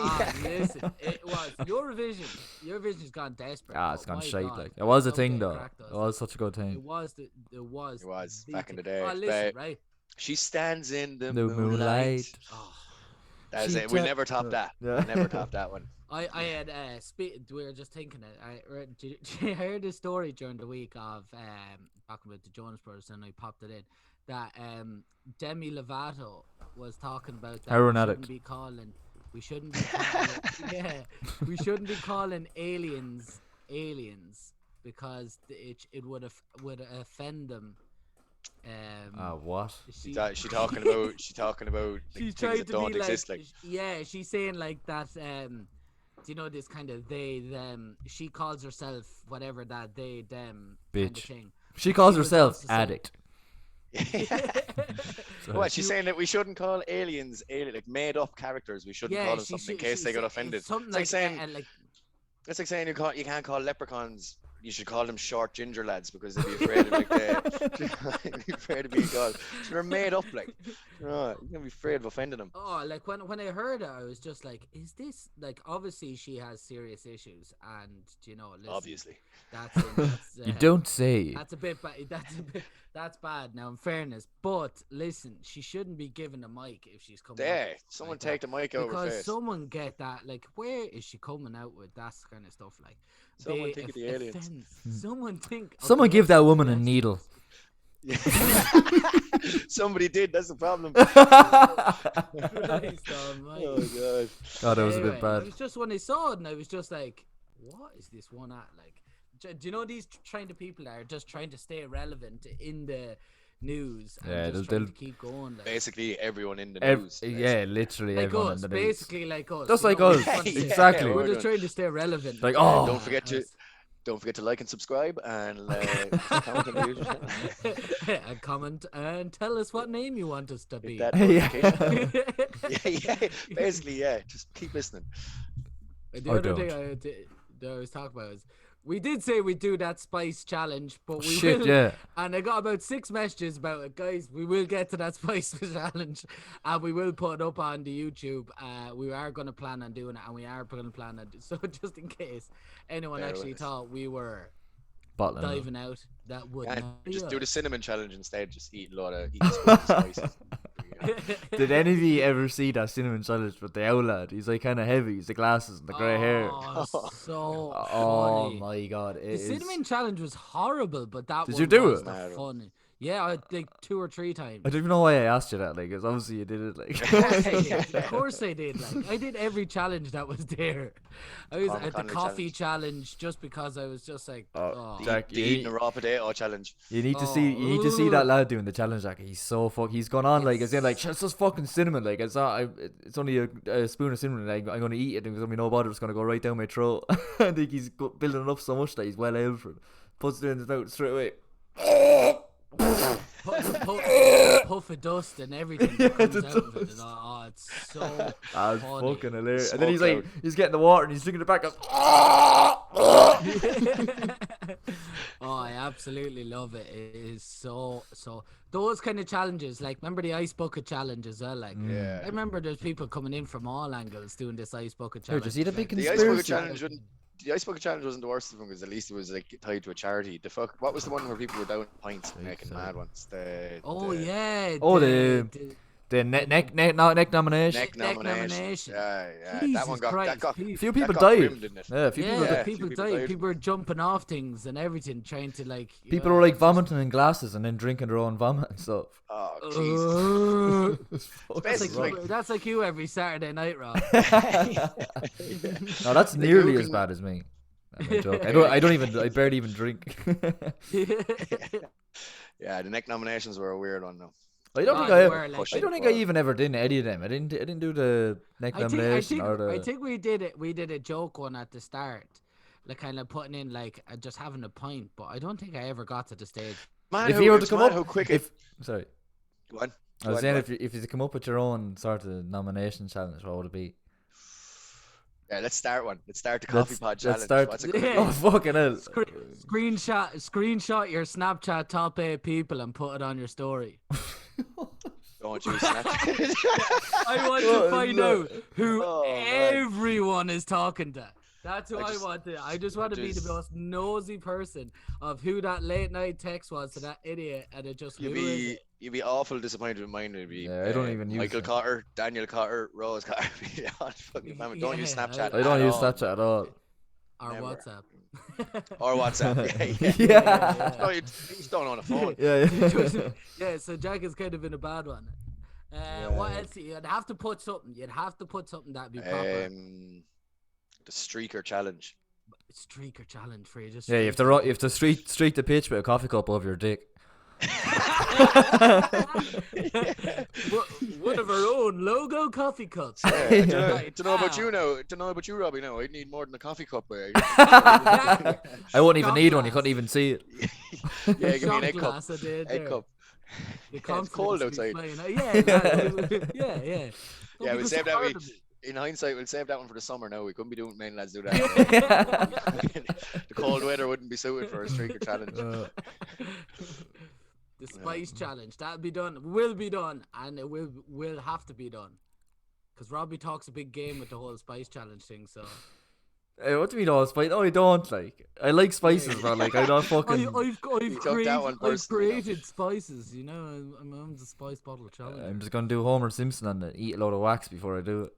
listen, it was Eurovision. Eurovision's gone desperate. Ah, it's but gone my shite. God, Like it was a love thing getting though. cracked It us. was such a good It thing. was It was the back in the thing. day. Oh, listen, right? She stands in the The moonlight. moonlight. Oh, That's She it. We'll ta- never top that. Yeah. We'll never top that one. I had we were just thinking it. I heard a story during the week of talking about the Jonas Brothers, and I popped it in that Demi Lovato was talking about that Heroin we addict. shouldn't be calling we shouldn't be calling, yeah, we shouldn't be calling aliens because it would offend them. What? She talking about like, She's things trying that to don't be like, exist. Like, yeah, she's saying like that. Do you know this kind of they them? She calls herself whatever that they them kind of Bitch. thing. She calls She was herself also saying- addict. So- what she's saying that we shouldn't call aliens like made up characters. We shouldn't call them something in case they got offended. Something It's like saying like it's like saying you can't call leprechauns. You should call them short ginger lads because they'd be afraid of like they'd be afraid of being called. So they're made up like. You're gonna be afraid of offending them. oh, like when I heard it, I was just like, is this like obviously she has serious issues, and you know, listen, Obviously. that's You don't say. That's a bit bad. That's bad. Now, in fairness, but listen, she shouldn't be given a mic if she's coming. Yeah, out someone like take that. the mic out of her Because face. someone get that. Like, where is she coming out with that kind of stuff? Like, Someone think of the aliens. offense. Someone think. of Someone the give that woman a offense. needle. Somebody did. That's the problem. Christ almighty. Oh god. God, that was a Anyway, bit bad. It was just when I saw it, and I was just like, "What is this one at?" Like, do you know these trying to people are just trying to stay relevant in the news and Yeah, just they'll- trying to keep going. Like, Basically, everyone in the news. Yeah, literally like everyone us, in the news. basically like us. Just you like know, we us, just want to stay- exactly. We're We're just doing- trying to stay relevant. Like, Yeah, oh. Don't forget to us. Don't forget to like and subscribe and comment on the YouTube channel. and comment and tell us what name you want us to be. Hit that Yeah. notification. yeah, basically, yeah. Just keep listening. The Or other thing don't. that I was talking about is we did say we'd do that spice challenge, but we Shit, will. yeah. And I got about 6 messages about it, guys. We will get to that spice challenge, and we will put it up on the YouTube. We are going to plan on doing it, and we are going to plan on. So just in case anyone Bear actually with us. thought we were Bottling it. diving out, that would And not be just do the us. cinnamon challenge instead. Just eat a lot of spices. Did any of you ever see that cinnamon challenge with the owl lad? He's like kind of heavy. He's the glasses and the grey hair. Oh, so Oh funny. my god! The cinnamon challenge was horrible, but that Did one you do was it? the Mad. funny. Yeah, I think 2 or 3 times. I don't even know why I asked you that. Like, because obviously you did it. Like, Of course I did. Like, I did every challenge that was there. I was Palm at the Connolly coffee challenge just because I was just like, Oh, oh. Jack, The eating a raw potato challenge. you need to see. You need to see Oh, that ugh. lad doing the challenge. Like, he's so he's gone on like it's like it's just fucking cinnamon. Like, it's not. It's only a spoon of cinnamon. Like, I'm gonna eat it, and there's gonna be no bother. It's gonna go right down my throat. I think he's building it up so much that he's well able for it. Puts it in his mouth straight away. Puff of dust and everything that comes the out of it. dust. Oh, it's so Ah, it's funny. fucking hilarious. And then he's Smoke like, he's getting the water and he's drinking it back. Goes, Oh, I absolutely love it. It is so those kind of challenges, like remember the ice bucket challenge as well. Like Yeah. I remember there's people coming in from all angles doing this ice bucket Here, challenge. did you see the big The ice bucket conspiracy? challenge wouldn't. The ice bucket challenge wasn't the worst of them because at least it was like tied to a charity. What was the one where people were down pints and making Sorry. mad ones? Oh the yeah. Oh, the The neck nomination. neck Neck nomination. nomination. Yeah, that Jesus one got Christ, that got. A people. few people that got died. grimmed, didn't it? Yeah, a few Yeah, people Yeah, died. people people died. died. People were jumping off things and everything, trying to like. People were like vomiting in glasses and then drinking their own vomit and stuff. Oh Jesus! It's fucking That's basically wrong. that's like you every Saturday night, Rob. No, that's Like, nearly who as can- bad as me. I'm a joke. I barely even drink. Yeah, the neck nominations were a weird one though. I don't Oh, think they I, were, like- I don't think I even ever did any of them. I didn't do the neck nomination or the. I think we did it. We did a joke one at the start, like kind of putting in like just having a pint. But I don't think I ever got to the stage. Man, If you were to it's come mad up, how quick if sorry, Go on. I was Go saying on. if you come up with your own sort of nomination challenge, what would it be? Yeah, let's start one. Let's start the coffee pod challenge. Let's start. What's it gonna Yeah. Oh fucking hell! Screenshot your Snapchat top 8 people and put it on your story. be? Don't use Snapchat. I want Oh, to find no. out who Oh, man. everyone is talking to. That's who I I just- want to. I just want to be the just- most nosy person of who that late night text was to that idiot, and it just You'd be awful disappointed with mine. It'd be Yeah, I don't even use Michael it. Cotter, Daniel Cotter, Rose Cotter. Be all fucking family. Don't use Yeah, Snapchat. I don't at use all. Snapchat at all. or Never. WhatsApp. Or WhatsApp. Yeah, yeah. Yeah. No, you just don't own a phone. Yeah. Yeah, so Jack has kind of been a bad one. What else? You'd have to put something. You'd have to put something that'd be proper. The streaker challenge. Streaker challenge for you. Just Yeah, you have to streak the pitch with a coffee cup over your dick. One of our own logo coffee cups. Yeah, Right to know about now. you now. To know about you, Robbie. Now, I'd need more than a coffee cup. I wouldn't even Shot need one. You glass. couldn't even see it. Yeah, give me Shot an egg cup. glass I did Egg there. cup. The Yeah, it's cold confidence outside. be flying out. Yeah, exactly. yeah. Yeah, Don't we'll be save so that. hard on me. In hindsight, we'll save that one for the summer. Now we couldn't be doing main lads do that. Uh, The cold weather wouldn't be suited for a streaker challenge. The spice challenge that'll be done, will be done, and it will have to be done. Because Robbie talks a big game with the whole spice challenge thing. So Hey, what do you mean all spice? No, I don't like. I like spices, but like I don't fucking. I've took that one personally, though. created spices. You know, I'm on the spice bottle challenge. I'm just gonna do Homer Simpson and eat a load of wax before I do it.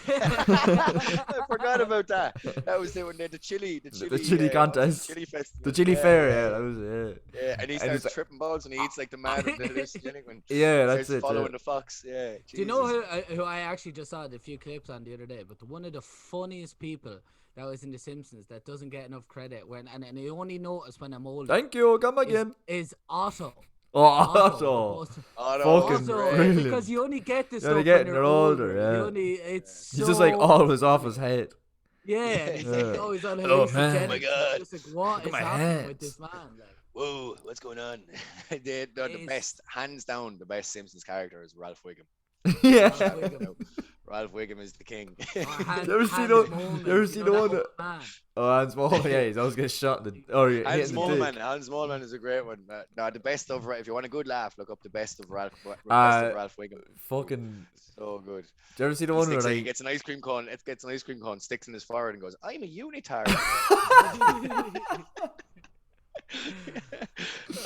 I forgot about that. That was the chili, chili contest. chili festival. The chili yeah, fair, yeah, that was it. Yeah, and he And starts it's- tripping balls and he eats like the mad hallucinogenic when Yeah, that's starts it. following Yeah. the fox. Yeah. Do you know Jesus. who I actually just saw a few clips on the other day? But one of the funniest people that was in The Simpsons that doesn't get enough credit and I only notice when I'm older Thank you. Come again. is Otto. Oh, Otto. Otto, Fucking was Also, great. brilliant. because you only get this You only stuff get when when you're you're older, older. yeah. You only, it's He's so just like always off funny. his head. Yeah, and he's like Yeah. always on Oh, hallucinogenics. man. Oh my and God. Just like, what Look at is my happening with hands. this man? Like, Whoa, what's going on? They're the It's- best, hands down, the best Simpsons character is Ralph Wiggum. Yeah. Ralph Shout out, Wiggum. you know. Ralph Wiggum is the king. or Han- You ever Hans seen the- Moleman, you ever seen the that one old that- man? Oh, Hans Moleman, yeah, he's always getting shot in the or Hans hitting the Moleman, dick. Hans Moleman is a great one. No, the best of, if you want a good laugh, look up the best of Ralph Wiggum. Fucking. So good. Do you ever see the He, one where he like gets an ice cream cone. It gets an ice cream cone, sticks in his forehead, and goes, "I'm a unitard."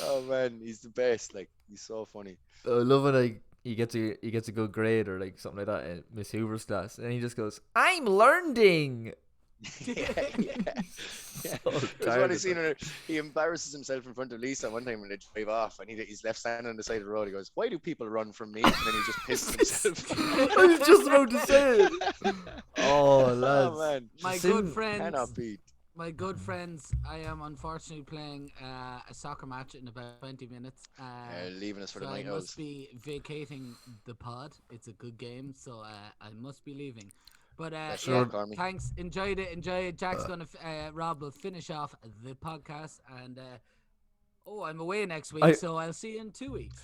Oh man, he's the best. Like, he's so funny. I love when like he gets a good grade or like something like that in Miss Hoover's class, and he just goes, "I'm learning." yeah. So That's what I tired seen. of that. He embarrasses himself in front of Lisa one time when they drive off, and he's left standing on the side of the road. He goes, "Why do people run from me?" And then he just pisses himself. I was just about to say it. Oh, lads. Oh man, My Sim- good friends, cannot beat. my good friends, I am unfortunately playing a soccer match in about 20 minutes. Leaving us for So the I night must owls. be vacating the pod. It's a good game, so I must be leaving. But Sure, yeah, Carmi. thanks. Enjoyed it. Jack's gonna, Rob will finish off the podcast, and I'm away next week, so I'll see you in 2 weeks.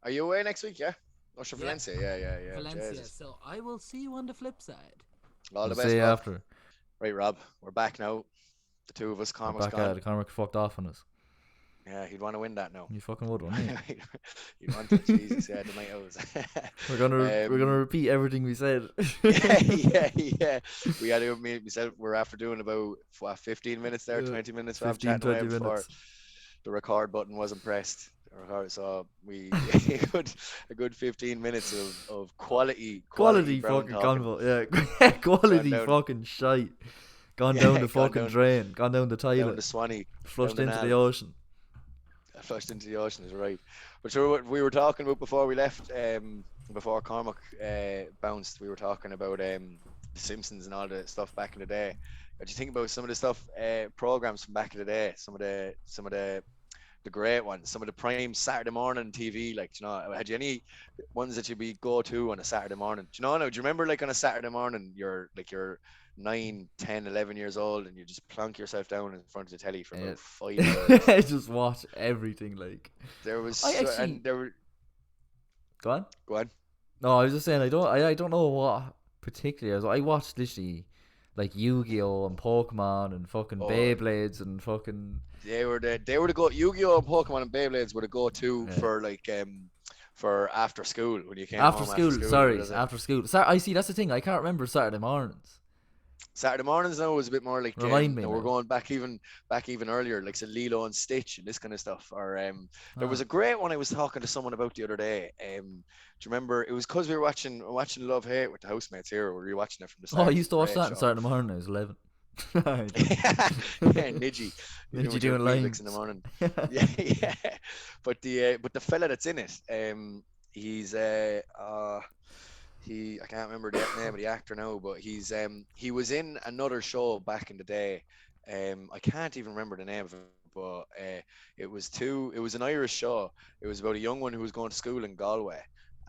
Are you away next week? Yeah. Oh, sure, Yeah. Valencia. Yeah. Valencia. Jesus. So I will see you on the flip side. All the We'll best. see you Rob. after. Right, Rob. We're back now. The two of us. We're Cormac's back gone. at it. Cormac fucked off on us. Yeah, he'd want to win that now. You fucking would, wouldn't you? He'd want to. Jesus, yeah, the night owls. We're gonna repeat everything we said. yeah. We had to myself. We're after doing about 15 minutes there, 20 minutes. 15, 20 before minutes. the record button wasn't pressed. So we a good 15 minutes of quality Quality brown fucking talking. convo. Yeah, quality down. fucking shite. Gone Yeah, down the gone fucking down- drain. Gone down the Down toilet. the Swanee, Flushed down the into the Nile. ocean. Flushed into the ocean is right. But sure, what we were talking about before we left, before Cormac bounced, we were talking about The Simpsons and all the stuff back in the day. What do you think about some of the stuff, programs from back in the day? Some of the great ones, some of the prime Saturday morning TV. Like, do you know, had you any ones that you'd be go to on a Saturday morning? Do you know? No, do you remember like on a Saturday morning, you're 9, 10, 11 years old, and you just plonk yourself down in front of the telly for about 5 hours. I just watch everything. Like, There was, I actually- and there were. go on. Go on. No, I was just saying I don't know what particularly. I watched literally like Yu-Gi-Oh and Pokemon and fucking Oh. Beyblades and fucking. They were the go. Yu-Gi-Oh and Pokemon and Beyblades were the go-to Yeah. for for after school when you came After home school, sorry, was it? after school. I see. That's the thing. I can't remember Saturday mornings. Saturday mornings now was a bit more like Remind me we're now. going back even earlier, like say Lilo and Stitch and this kind of stuff. Or there was a great one I was talking to someone about the other day. Do you remember? It was because we were watching Love Hate with the housemates here. We were watching it from the start. Oh, I used to watch Great that on show. Saturday morning. I was 11. Yeah, Nidgy. Nidgy with your doing Weetabix in the lines. morning. Yeah. But the fella that's in it, he's I can't remember the name of the actor now, but he was in another show back in the day. I can't even remember the name of it, but it was an Irish show. It was about a young one who was going to school in Galway,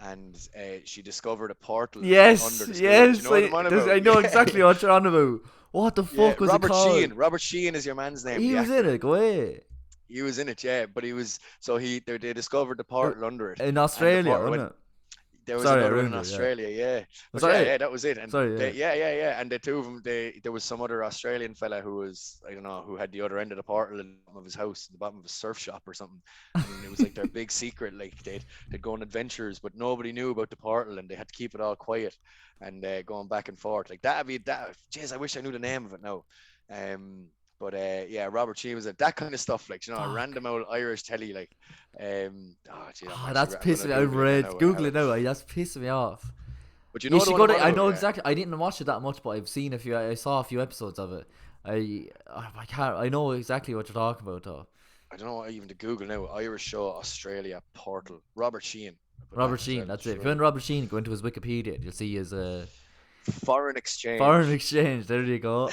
and she discovered a portal Yes, under the school. yes. Do you know what I'm on about? I know Yeah. exactly what you're on about. What the Yeah, fuck was Robert it called? Sheehan. Robert Sheehan is your man's name. He the was actor. in it. Go away. He was in it, yeah. But he was they discovered the portal under it. In Australia, portal wasn't it? There was Sorry, I another one in ruined it, yeah. Australia, yeah. But Was that yeah, it? that was it. And Sorry, they, yeah. And the two of them, there was some other Australian fella who was, I don't know, who had the other end of the portal in the bottom of his house, in the bottom of a surf shop or something. And it was like their big secret. Like they'd go on adventures, but nobody knew about the portal, and they had to keep it all quiet and going back and forth. Like that'd be that. Jeez, I wish I knew the name of it now. But yeah, Robert Sheehan was that kind of stuff, like, you know, a Fuck. random old Irish telly, like, That's pissing me. I've read. Google it now. That's pissing me off. But you You know, should the go one to, I'm I on know about, exactly. I didn't watch it that much, but I've seen a few. I saw a few episodes of it. I can't. I know exactly what you're talking about, though. I don't know what even to Google now. Irish show, Australia, portal. Robert Sheehan. Robert Sheehan. That's it. If you're in Robert Sheehan, go into his Wikipedia. You'll see his Foreign exchange. foreign exchange. There you go.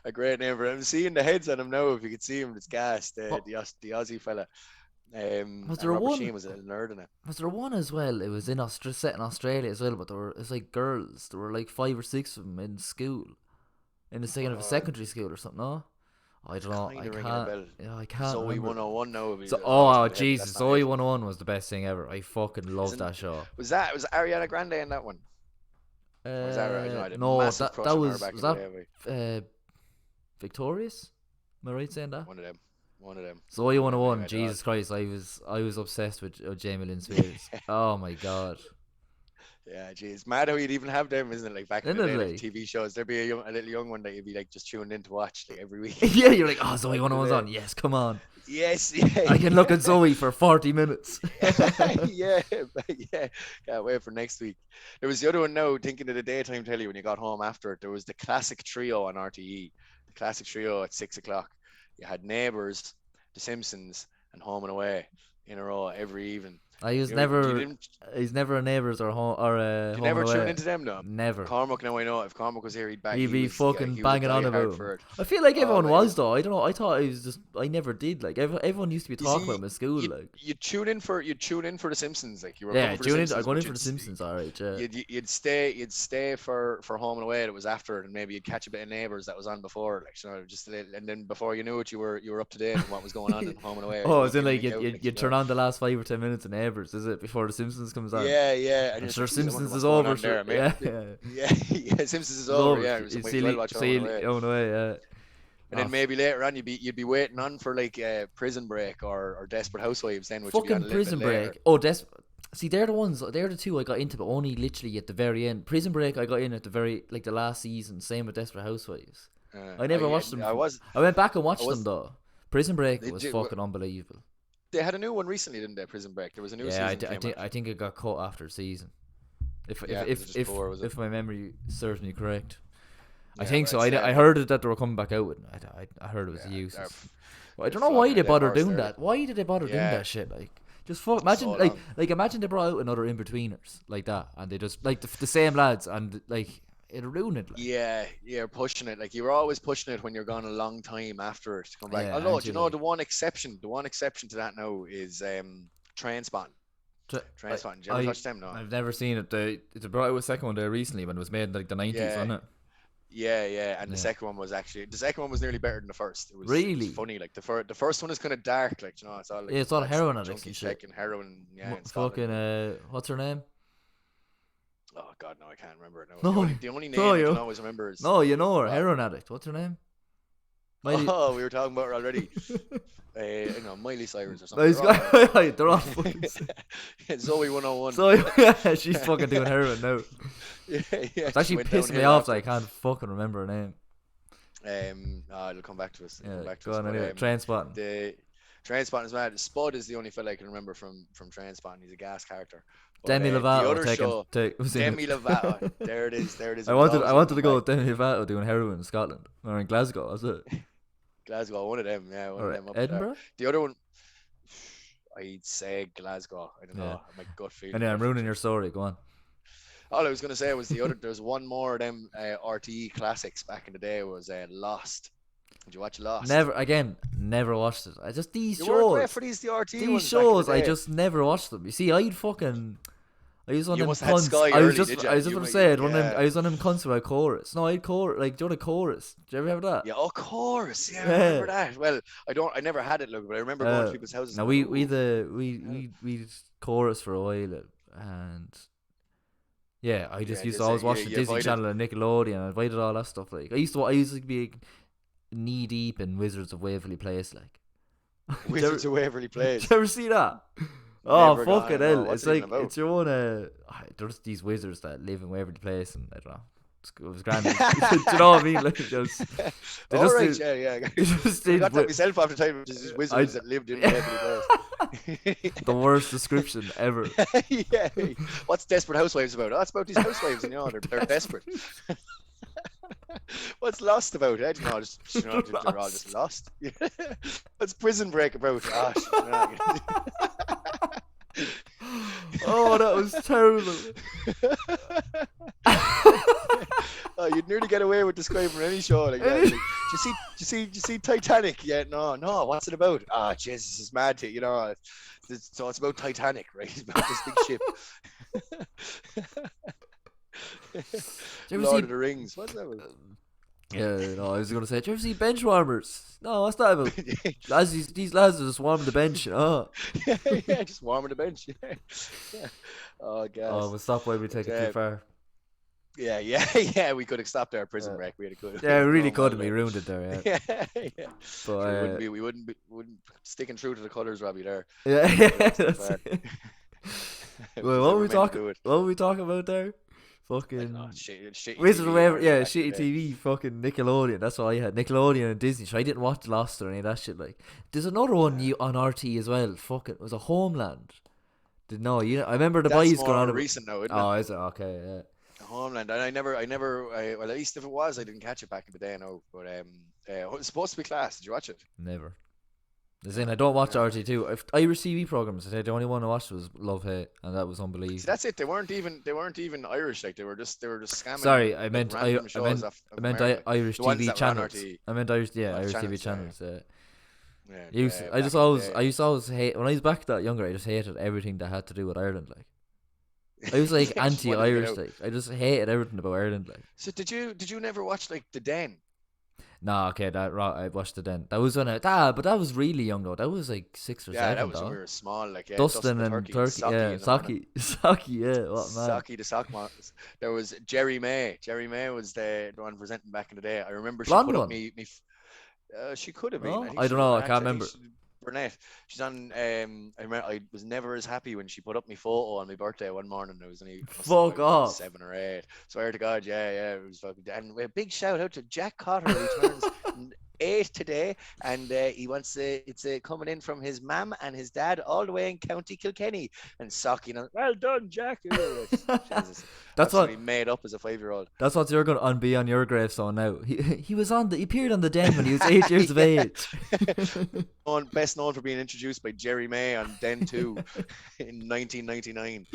A great name for him. I'm seeing the heads on him now. If you could see him, it's gas. The What? Aussie fella. Was And there Robert one? Sheen was a little nerd in it. Was there one as well? It was in set in Australia as well, but it's like girls. There were like 5 or 6 of them in school, in the second of a secondary school or something. No, I don't know. I Kinda ringing a bell. can't. Yeah, I can't Zoe remember. 101 now. would be So, the last oh one, yeah, Jesus, that's not Zoe it. 101 was the best thing ever. I fucking loved Isn't- that show. Was Ariana Grande in that one? Or was that right? No, I had a no, massive crush on her was back was in the that day, Victorious? Am I right saying that? One of them. One of them. Zoe One of them 101. anyway, Jesus Christ, I was obsessed with Jamie Lynn Spears. Oh my god. Yeah, geez, mad how you'd even have them, isn't it? Like back in the Isn't day, it, like like? TV shows. There'd be a little young one that you'd be like just tuned in to watch like every week. Yeah, you're like, oh, Zoe Back in the 101's day. on. Yes, come on. Yes, yeah. I can look at Zoe for 40 minutes. yeah, yeah. Can't wait for next week. There was the other one now, thinking of the daytime telly when you got home after it. There was the classic trio on RTE. The classic trio at 6 o'clock. You had Neighbours, The Simpsons, and Home and Away in a row every evening. I was You never. didn't, He's never a neighbours or home or you home never and tune away. into them, though. Never. Cormac, now I know. If Cormac was here, he'd back. He'd be he fucking was a banging on diehard about for him. it. I feel like Oh, everyone like- was though. I don't know. I thought it was just. I never did. Like everyone used to be You talking see, about him at school. You like tune in for The Simpsons, like you were. yeah, going for tune the in. Simpsons, I'm going in but for the you'd- Simpsons. All right. Yeah. You'd stay for Home and Away that was after it, and maybe you'd catch a bit of Neighbours that was on before, like you know, just a little, and then before you knew it, you were up to date on what was going on in Home and Away. Oh, it's in like You'd you geek out, turn know. on the last 5 or 10 minutes of Neighbours, is it, before the Simpsons comes on? Yeah, yeah. And you're sure, just like, "Geez, I wonder Simpsons what's is going over. on there, Sure, mate." yeah. Yeah, Simpsons is over. Yeah, It's so might silly, well watch Home and Away. Home and Away, yeah. And then Oh, maybe later on you'd be waiting on for like Prison Break or Desperate Housewives then, which would be on a fucking little Prison bit later. Break. Oh, see, they're the two I got into, but only literally at the very end. Prison Break, I got in at the the last season. Same with Desperate Housewives. I never watched them. I went back and watched was- them though. Prison Break They was did- fucking unbelievable. They had a new one recently, didn't they? Prison Break. There was a new Yeah, season. I think it got cut after a season. Yeah, was it just four, was it? If my memory serves me correct. I Yeah, think but so. it's, I heard it that they were coming back out with it. I heard it was yeah, useless. But I they're don't know why flogging they a dead bother horse doing there. that. Why did they bother doing Yeah. that shit? Like, just fuck. Imagine So like long. imagine they brought out another in-betweeners like that, and they just like the same lads, and like it ruined it. Like. Yeah, you're pushing it. Like you were always pushing it when you're gone a long time after it to come back. Yeah, Although, aren't do you you, know like- the one exception to that now is Trainspotting. Trainspotting. Did you ever watch them? No. I've never seen it. They brought out a second one there recently when it was made in like the 90s, Yeah. wasn't it? Yeah, yeah. And Yeah. the second one was nearly better than the first. It was Really? funny. Like the first one is kind of dark. Like you know, it's all like Yeah, it's all lads heroin like addicts junkies and shit. taking heroin. Yeah, in Scotland. Fucking what's her name? Oh God, no, I can't remember it now. No, the only name no, I you- can always remember is. No, you know her, What? heroin addict. What's her name? Miley. Oh, we were talking about her already. Miley Cyrus or something. Nice They're all- guy. They're all fucking. Zoe 101. So yeah, she's fucking doing heroin now. yeah, It's actually went pissing me downhill off after. that I can't fucking remember her name. It'll come back to us. It'll Yeah, come back to go us. on but, anyway. Trainspotting. The Trainspotting is mad. Spud is the only fella I can remember from Trainspotting. He's a gas character. But, Demi the Lovato other show, was in Demi it. Lovato. There it is. There it is. I It was wanted always to on go the with Demi Lovato doing heroin in Scotland or in Glasgow. Was it? back. Glasgow. One of them. Yeah, one Or of them. Up there. Edinburgh? The other one. I'd say Glasgow. I don't Yeah. know. My gut feeling. Anyway, I'm ruining your story. Go on. All I was gonna say was the other. There's one more of them RTE classics back in the day was Lost. Did you watch Lost? Never watched it. I just these You weren't great shows. for these the RTE These ones back in the shows, I day. just never watched them. You see, I was on You them must have had cunts. Sky I was early, just, did you? I was just You gonna might- say it. yeah. I was on them cunts about chorus. No, I had chorus. Like, do you know the chorus? Did you ever have that? Yeah, of course. Yeah, I Yeah. remember that. Well, I never had it, look, but I remember going to people's houses. No, and we going, did chorus for a while, and yeah, I just Yeah, used you to always say- watch you- the you Disney avoided- Channel and Nickelodeon. I avoided all that stuff. Like I used to be knee deep in Wizards of Waverly Place. Like, Wizards of Waverly Place. did you ever see that? Oh Never got fucking it, no. hell! What's It's it even like about? it's your own. There's these wizards that live in Waverly Place, and I don't know. It was grand. Do you know what I mean? Like, just, they All just right, did- yeah, yeah. they just I did got that wi- myself after time. Just wizards that lived in Waverly Place. the worst description ever. yeah. What's Desperate Housewives about? Oh, it's about these housewives, and you know, they're desperate. What's Lost about? Eh? You know, they're all just lost. What's Prison Break about? Oh, Oh, that was terrible. oh, you'd nearly get away with describing any show like that. Like, do Did you see Titanic? Yeah, no. What's it about? Ah, Jesus, it's mad. So it's about Titanic, right? It's about this big ship. Did you ever Lord see? of the Rings. What's that about? Yeah, no, I was gonna say. Did you ever see bench warmers? No, what's that about? Lads, these lads are just warming the bench. Oh, yeah, just warming the bench. Yeah. Oh, oh, gas. we'll stop while we take it too far. Yeah. We could have stopped our prison break. We had a good. Yeah, we really going could. well And we there. ruined it there. Yeah, Yeah. but Sure, we wouldn't be sticking true to the colours, Robbie. There. yeah, That's that's far. it. If Well, there's what ever were we meant to talking? do it. What were we talking about there? I Fucking. don't know, shitty Wizard TV of Waver, Ireland yeah, back in the shitty day. TV, fucking Nickelodeon. That's what I had. Nickelodeon and Disney. So I didn't watch Lost or any of that shit. Like, there's another one on RT as well. Fucking, it was a Homeland. Did no, you? I remember the That's boys more going on about. recent now, isn't Oh, is it okay? Yeah. it? Homeland. And well, at least if it was, I didn't catch it back in the day. No, but it's supposed to be class. Did you watch it? Never. As in, I don't watch No. RT2. If Irish TV programs, I said the only one I watched was Love Hate, and that was See, unbelievable. that's it. They weren't even Irish. Like they were just scamming. Sorry, I like, meant random shows off I meant America. Irish The ones TV that were on channels. RTE. I meant Irish, Oh, Irish TV channels, channels. Yeah, I just back in the always, day. I used to always hate when I was back that younger. I just hated everything that had to do with Ireland. Like, I was like Yeah, just wanted to get anti-Irish. out. Like, I just hated everything about Ireland. Like, So did you never watch like The Den? nah, okay, I watched it then. That was when but that was really young though. That was like 6 or Yeah, 7. that was when dog. we were small. Like Dustin the and Turkey, Turkey, Saki yeah, in the morning. Saki, yeah, what man? Saki the sock monsters. There was Jerry May. Jerry May was the one presenting back in the day. I remember she Blonde put up one? me. She could have been. Oh, I think I she don't was know. I an can't actress. remember. Brunette. She's on. I remember. I was never as happy when she put up my photo on my birthday one morning. I was only must have Fuck been off. 7 or 8. Swear to God, yeah. It was fucking. And a big shout out to Jack Cotter. He turns 8 today, and he wants it's coming in from his mum and his dad all the way in County Kilkenny. And Saki, well done, Jack. Jesus, That's what. absolutely made up as a 5-year-old. That's what you're gonna be on your gravestone now. He appeared on the Den when he was 8 years of age. Best known for being introduced by Jerry May on Den 2 in 1999.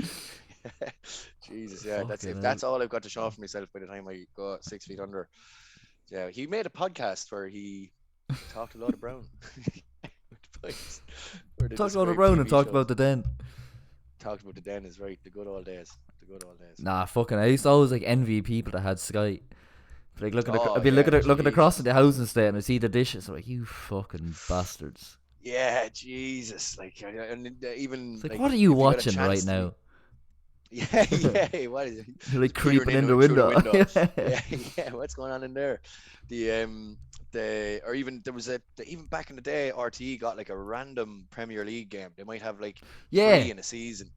Jesus, yeah. Fucking hell. That's all I've got to show for myself by the time I go 6 feet under. Yeah, he made a podcast where he talked a lot of Brown. Talked about the Brown and talked about the Den. Talked about the Den is right. The good old days. The good old days. Nah, fucking. I used to always like envy people that had Sky. Like looking, Oh, I'd be yeah, looking jeez. across at the housing estate and I see the dishes. I'm like, you fucking bastards. Yeah, Jesus. Like, and even It's like, like, what are you if got a watching chance right to- now? Yeah. What is it? You're like peering creeping in in the through the window. window. Yeah. What's going on in there? Or even there was even back in the day, RTE got like a random Premier League game. They might have like 3 Yeah. in a season.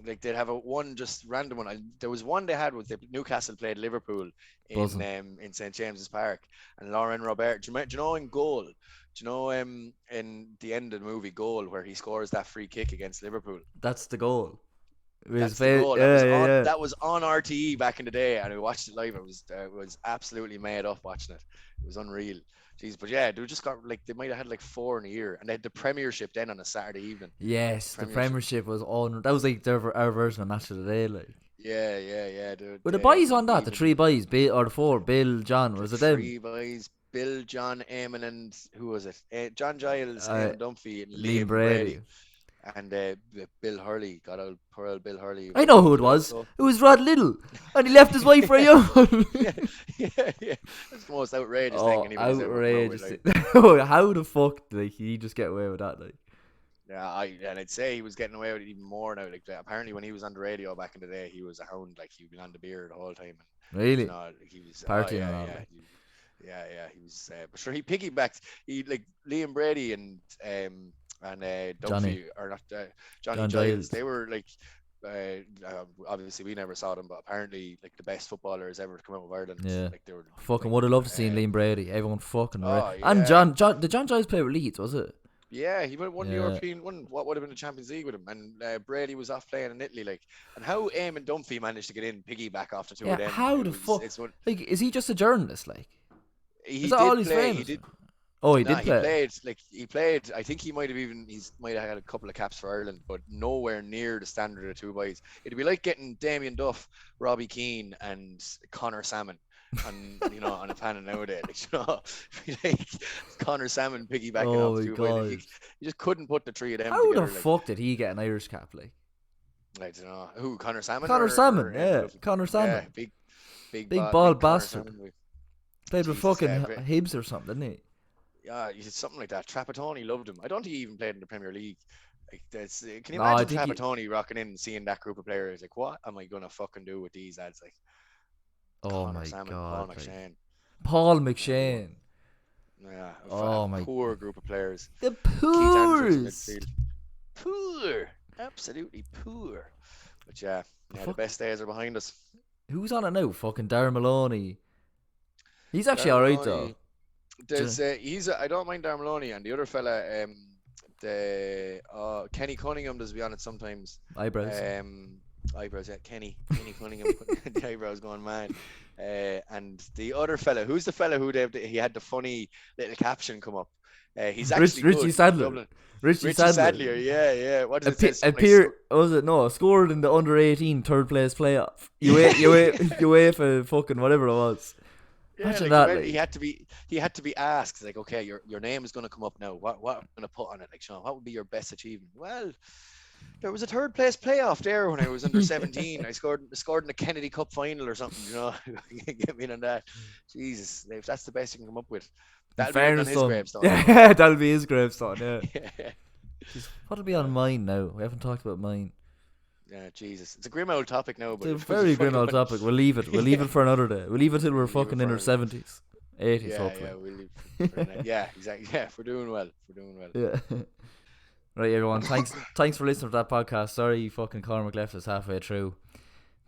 Like they'd have one just random one. There was one they had with Newcastle played Liverpool Buzzing. in St James's Park, and Lauren Robert. Do you know in goal? Do you know in the end of the movie Goal where he scores that free kick against Liverpool? That's the goal. That's the goal. That Yeah. was on RTE back in the day, and we watched it live. It was absolutely made up watching it. It was unreal. Jeez, but yeah, they just got like they might have had like 4 in a year, and they had the Premiership then on a Saturday evening. Yes, the Premiership. Premiership was on. That was like our version of Match of the Day. Like, Yeah, dude. were the boys on that? The even 3 boys, Bill or the 4, Bill, John. Was it them? 3 boys: Bill, John, Eamon, and who was it? John Giles, Uh, Eamon Dunphy, and Liam Liam Brady. Brady. And Bill Hurley, got out. Poor old Bill Hurley. I know who it was. It was Rod Little, and he left his wife for a young one. yeah. That's the most outrageous thing. Oh, anybody's ever come out outrageous! with, like. How the fuck did he just get away with that? Like, Yeah, I'd say he was getting away with it even more now. Like apparently, when he was on the radio back in the day, he was a hound. Like he'd been on the beer the whole time. And really? he was Partying yeah, and all yeah, that. He was. But sure, he piggybacked. He like Liam Brady and Dunphy Johnny. or not John Johnny Giles. Giles. They were like. Obviously, we never saw them, but apparently, like the best footballers ever to come out of Ireland. Yeah. Like they were. Fucking like, would have loved to see uh, Liam Brady. Everyone fucking. Oh, And yeah. John, did John Giles play with Leeds? Was it? Yeah, he won Yeah. European, won what would have been the Champions League with him, and Brady was off playing in Italy, like, and how Eamon Dunphy managed to get in piggyback off the two Yeah, of them. how it the was- fuck- It's what Like, is he just a journalist? Like, he is did that all he's play. famous? He did. Oh, he Nah, did play. he played. I think he might have had a couple of caps for Ireland, but nowhere near the standard of the two boys. It'd be like getting Damien Duff, Robbie Keane, and Connor Salmon. on a panel nowadays. Like Connor Salmon piggybacking Oh off my 2 god. You just couldn't put the three of them How together. the fuck did he get an Irish cap? Like I don't know who Connor Salmon. Connor or Salmon, Andrew yeah, Duffy? Connor Salmon, Yeah, big big bald Connor bastard. Salmon. Played with Jesus, fucking yeah, Hibs or something, didn't he? Yeah, something like that. Trapattoni loved him. I don't think he even played in the Premier League. Like, can you No, I imagine think Trapattoni rocking in and seeing that group of players? Like, what am I gonna fucking do with these lads? Like, Oh Connor my Salmon, god, Paul like, McShane. Paul Yeah, McShane. Yeah, Oh a my, poor group of players. the Keith Andrews in poorest. midfield. Poor, absolutely poor. But yeah, the Fuck. best days are behind us. Who's on it now? Fucking Darren Maloney. He's actually Darren alright Maloney, though. I don't mind Darren Maloney, and the other fella, Kenny Cunningham does be on it sometimes. Eyebrows. Eyebrows, yeah, Kenny Cunningham, the eyebrows going mad. And the other fella, who's the fella who he had the funny little caption come up? He's actually Richie good. Sadler. Dublin. Richie Richie Sadler, yeah. What does it say? Something like Was it no? Scored in the under 18 third place playoff. UEFA fucking whatever it was. yeah, Imagine like, that, well, like. he had to be asked, like, okay, your name is going to come up now. What am I going to put on it? Like, Sean, what would be your best achievement? Well, there was a third place playoff there when I was under 17. I scored in the Kennedy Cup final or something. Get me on that. Jesus, if that's the best you can come up with, that'll be on his gravestone. Yeah, that'll be his gravestone. Yeah. Yeah. Jeez, what'll be on mine now? We haven't talked about mine. Yeah, Jesus, it's a grim old topic now, but It's a very grim old topic. We'll leave it. We'll leave it for another day. We'll leave it till we're We'll leave it fucking in for our 70s, 80s, Yeah, hopefully. yeah, we'll leave for now. Yeah, exactly. Yeah, we're doing well. Yeah. Right, everyone. Thanks for listening to that podcast. Sorry, fucking Cormac left us halfway through,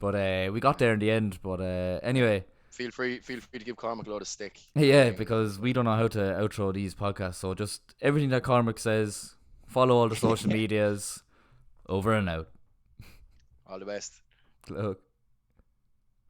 but we got there in the end. But anyway, Feel free to give Cormac a load of stick. yeah, because we don't know how to outro these podcasts. So just everything that Cormac says, follow all the social medias. Over and out. All the best. Look.